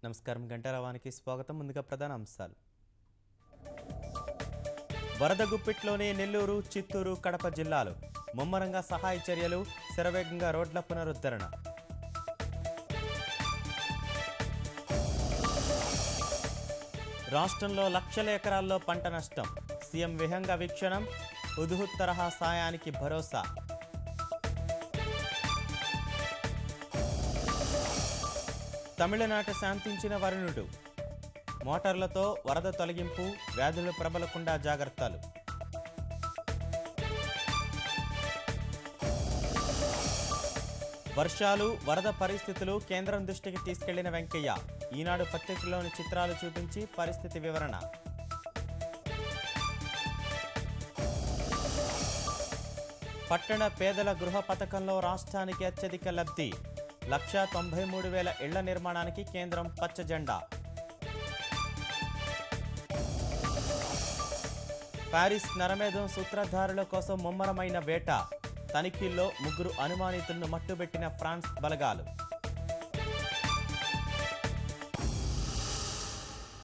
నమస్కారం. గంటారావానికి స్వాగతం. ముందుగా ప్రధాన అంశాలు. వరద గుప్పిట్లోనే నెల్లూరు, చిత్తూరు, కడప జిల్లాలు. ముమ్మరంగా సహాయ చర్యలు, శరవేగంగా రోడ్ల పునరుద్ధరణ. రాష్ట్రంలో లక్షల ఎకరాల్లో పంట నష్టం. సీఎం విహంగ వీక్షణం, ఉదుహుద్ తరహా సాయానికి భరోసా. తమిళనాట శాంతించిన వరుణుడు. మోటార్లతో వరద తొలగింపు, వ్యాధులు ప్రబలకుండా జాగ్రత్తలు. వర్షాలు, వరద పరిస్థితులు కేంద్రం దృష్టికి తీసుకెళ్లిన వెంకయ్య. ఈనాడు పత్రికలోని చిత్రాలు చూపించి పరిస్థితి వివరణ. పట్టణ పేదల గృహ పథకంలో రాష్ట్రానికి అత్యధిక లబ్ధి. 1,93,000 ఇళ్ల నిర్మాణానికి కేంద్రం పచ్చ జెండా. పారిస్ నరమేధం సూత్రధారుల కోసం ముమ్మరమైన వేట. తనిఖీల్లో 3 అనుమానితులను మట్టుబెట్టిన ఫ్రాన్స్ బలగాలు.